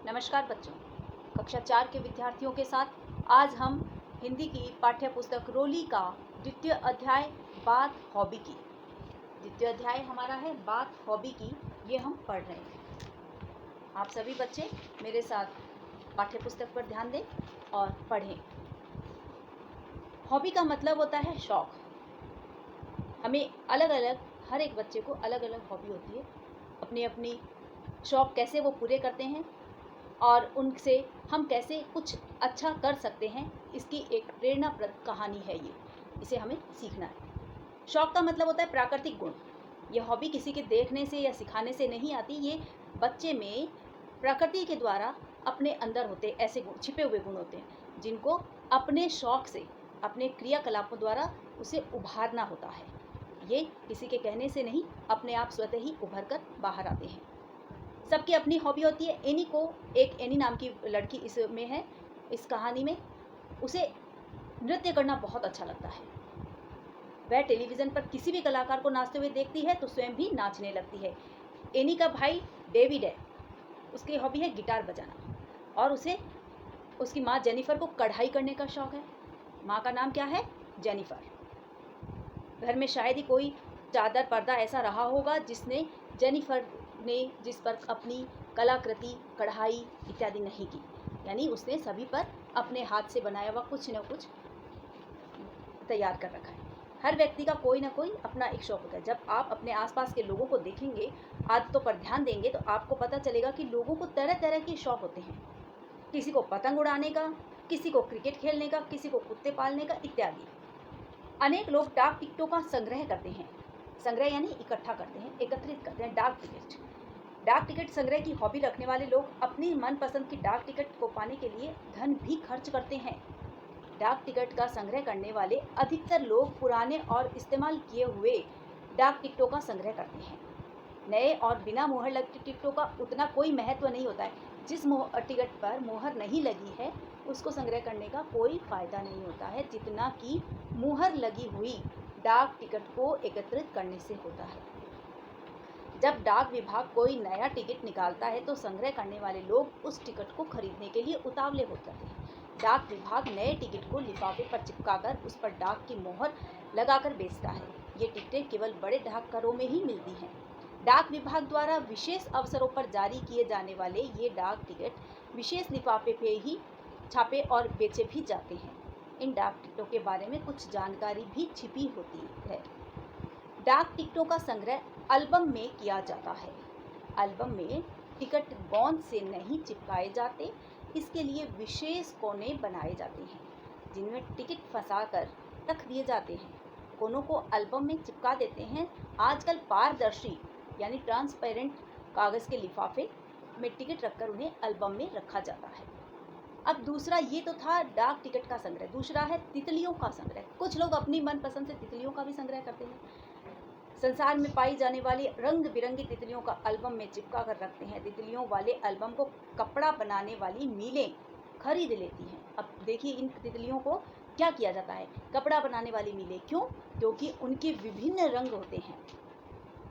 नमस्कार बच्चों, कक्षा 4 के विद्यार्थियों के साथ आज हम हिंदी की पाठ्य पुस्तक रोली का द्वितीय अध्याय बात हॉबी की। द्वितीय अध्याय हमारा है बात हॉबी की, ये हम पढ़ रहे हैं। आप सभी बच्चे मेरे साथ पाठ्य पुस्तक पर ध्यान दें और पढ़ें। हॉबी का मतलब होता है शौक। हमें अलग अलग, हर एक बच्चे को अलग अलग हॉबी होती है। अपनी अपनी शौक कैसे वो पूरे करते हैं और उनसे हम कैसे कुछ अच्छा कर सकते हैं, इसकी एक प्रेरणाप्रद कहानी है ये। इसे हमें सीखना है। शौक का मतलब होता है प्राकृतिक गुण। यह हॉबी किसी के देखने से या सिखाने से नहीं आती, ये बच्चे में प्रकृति के द्वारा अपने अंदर होते ऐसे गुण, छिपे हुए गुण होते हैं जिनको अपने शौक से, अपने क्रियाकलापों द्वारा उसे उभारना होता है। ये किसी के कहने से नहीं, अपने आप स्वतः ही उभर कर बाहर आते हैं। सबकी अपनी हॉबी होती है। एनी को, एक एनी नाम की लड़की इसमें है, इस कहानी में उसे नृत्य करना बहुत अच्छा लगता है। वह टेलीविज़न पर किसी भी कलाकार को नाचते हुए देखती है तो स्वयं भी नाचने लगती है। एनी का भाई डेविड है, उसकी हॉबी है गिटार बजाना और उसे उसकी माँ जेनिफर को कढ़ाई करने का शौक़ है। माँ का नाम क्या है? जेनिफर। घर में शायद ही कोई चादर पर्दा ऐसा रहा होगा जिसने जेनिफर ने जिस पर अपनी कलाकृति, कढ़ाई इत्यादि नहीं की। यानी उसने सभी पर अपने हाथ से बनाया हुआ कुछ न कुछ तैयार कर रखा है। हर व्यक्ति का कोई ना कोई अपना एक शौक होता है। जब आप अपने आसपास के लोगों को देखेंगे, आदतों पर ध्यान देंगे तो आपको पता चलेगा कि लोगों को तरह तरह के शौक होते हैं। किसी को पतंग उड़ाने का, किसी को क्रिकेट खेलने का, किसी को कुत्ते पालने का इत्यादि। अनेक लोग डाक टिकटों का संग्रह करते हैं। संग्रह यानी इकट्ठा करते हैं, एकत्रित करते हैं डाक टिकट। डाक टिकट संग्रह की हॉबी रखने वाले लोग अपनी मनपसंद की डाक टिकट को पाने के लिए धन भी खर्च करते हैं। डाक टिकट का संग्रह करने वाले अधिकतर लोग पुराने और इस्तेमाल किए हुए डाक टिकटों का संग्रह करते हैं। नए और बिना मुहर लगी टिकटों का उतना कोई महत्व नहीं होता है। जिस टिकट पर मुहर नहीं लगी है उसको संग्रह करने का कोई फ़ायदा नहीं होता है, जितना कि मुहर लगी हुई डाक टिकट को एकत्रित करने से होता है। जब डाक विभाग कोई नया टिकट निकालता है तो संग्रह करने वाले लोग उस टिकट को खरीदने के लिए उतावले हो जाते हैं। डाक विभाग नए टिकट को लिफाफे पर चिपकाकर उस पर डाक की मोहर लगाकर बेचता है। ये टिकटें केवल बड़े डाकघरों में ही मिलती हैं। डाक विभाग द्वारा विशेष अवसरों पर जारी किए जाने वाले ये डाक टिकट विशेष लिफाफे पे ही छापे और बेचे भी जाते हैं। इन डाक टिकटों के बारे में कुछ जानकारी भी छिपी होती है। डाक टिकटों का संग्रह एल्बम में किया जाता है। एल्बम में टिकट गोंद से नहीं चिपकाए जाते, इसके लिए विशेष कोने बनाए जाते हैं जिनमें टिकट फंसाकर रख दिए जाते हैं। कोनों को एल्बम में चिपका देते हैं। आजकल पारदर्शी यानी ट्रांसपेरेंट कागज़ के लिफाफे में टिकट रखकर उन्हें एल्बम में रखा जाता है। अब दूसरा, ये तो था डाक टिकट का संग्रह। दूसरा है तितलियों का संग्रह। कुछ लोग अपनी मनपसंद से तितलियों का भी संग्रह करते हैं। संसार में पाई जाने वाली रंग बिरंगी तितलियों का एल्बम में चिपका कर रखते हैं। तितलियों वाले एल्बम को कपड़ा बनाने वाली मिलें खरीद लेती हैं। अब देखिए, इन तितलियों को क्या किया जाता है? कपड़ा बनाने वाली मिलें। क्यों? क्योंकि उनके विभिन्न रंग होते हैं।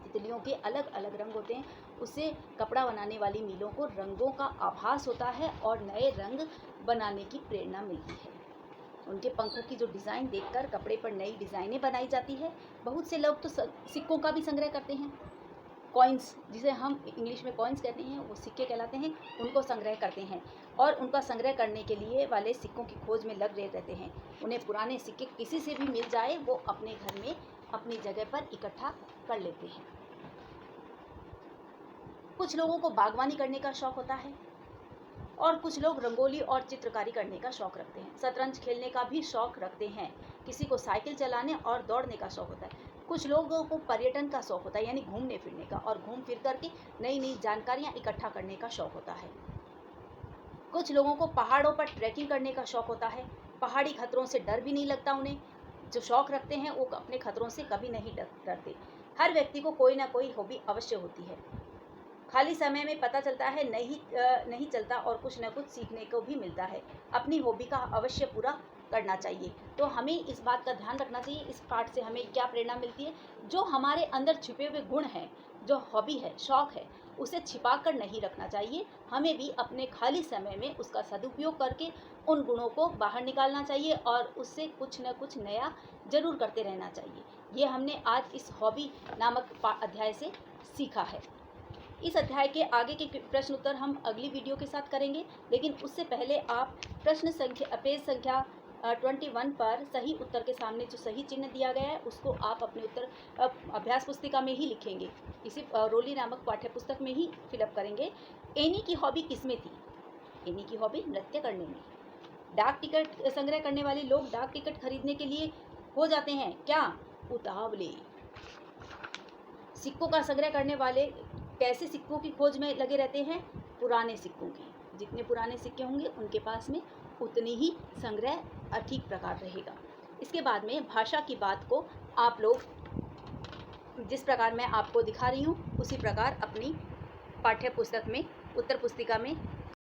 तितलियों के अलग अलग रंग होते हैं। उससे कपड़ा बनाने वाली मिलों को रंगों का आभास होता है और नए रंग बनाने की प्रेरणा मिलती है। उनके पंखों की जो डिज़ाइन देखकर कपड़े पर नई डिज़ाइनें बनाई जाती है। बहुत से लोग तो सिक्कों का भी संग्रह करते हैं। कॉइन्स, जिसे हम इंग्लिश में कॉइन्स कहते हैं, वो सिक्के कहलाते हैं, उनको संग्रह करते हैं और उनका संग्रह करने के लिए वाले सिक्कों की खोज में लग रहे रहते हैं। उन्हें पुराने सिक्के किसी से भी मिल जाए, वो अपने घर में अपनी जगह पर इकट्ठा कर लेते हैं। कुछ लोगों को बागवानी करने का शौक़ होता है और कुछ लोग रंगोली और चित्रकारी करने का शौक़ रखते हैं। शतरंज खेलने का भी शौक़ रखते हैं। किसी को साइकिल चलाने और दौड़ने का शौक़ होता है। कुछ लोगों को पर्यटन का शौक़ होता है, यानी घूमने फिरने का, और घूम फिर करके नई नई जानकारियाँ इकट्ठा करने का शौक़ होता है। कुछ लोगों को पहाड़ों पर ट्रैकिंग करने का शौक़ होता है। पहाड़ी खतरों से डर भी नहीं लगता उन्हें। जो शौक़ रखते हैं वो अपने खतरों से कभी नहीं डरते। हर व्यक्ति को कोई ना कोई हॉबी अवश्य होती है। खाली समय में पता चलता है नहीं चलता और कुछ न कुछ सीखने को भी मिलता है। अपनी हॉबी का अवश्य पूरा करना चाहिए। तो हमें इस बात का ध्यान रखना चाहिए। इस पाठ से हमें क्या प्रेरणा मिलती है? जो हमारे अंदर छिपे हुए गुण हैं, जो हॉबी है, शौक़ है, उसे छिपा कर नहीं रखना चाहिए। हमें भी अपने खाली समय में उसका सदुपयोग करके उन गुणों को बाहर निकालना चाहिए और उससे कुछ न कुछ नया ज़रूर करते रहना चाहिए। ये हमने आज इस हॉबी नामक अध्याय से सीखा है। इस अध्याय के आगे के प्रश्न उत्तर हम अगली वीडियो के साथ करेंगे, लेकिन उससे पहले आप पेज संख्या 21 पर सही उत्तर के सामने जो सही चिन्ह दिया गया है उसको आप अपने उत्तर अभ्यास पुस्तिका में ही लिखेंगे। इसी रोली नामक पाठ्य पुस्तक में ही फिलअप करेंगे। एनी की हॉबी किसमें थी? एनी की हॉबी नृत्य करने में। डाक टिकट संग्रह करने वाले लोग डाक टिकट खरीदने के लिए हो जाते हैं क्या? उतावले। सिक्कों का संग्रह करने वाले कैसे सिक्कों की खोज में लगे रहते हैं? पुराने सिक्कों की। जितने पुराने सिक्के होंगे उनके पास में उतनी ही संग्रह अधिक प्रकार रहेगा। इसके बाद में भाषा की बात को आप लोग जिस प्रकार मैं आपको दिखा रही हूँ उसी प्रकार अपनी पाठ्य पुस्तक में उत्तर पुस्तिका में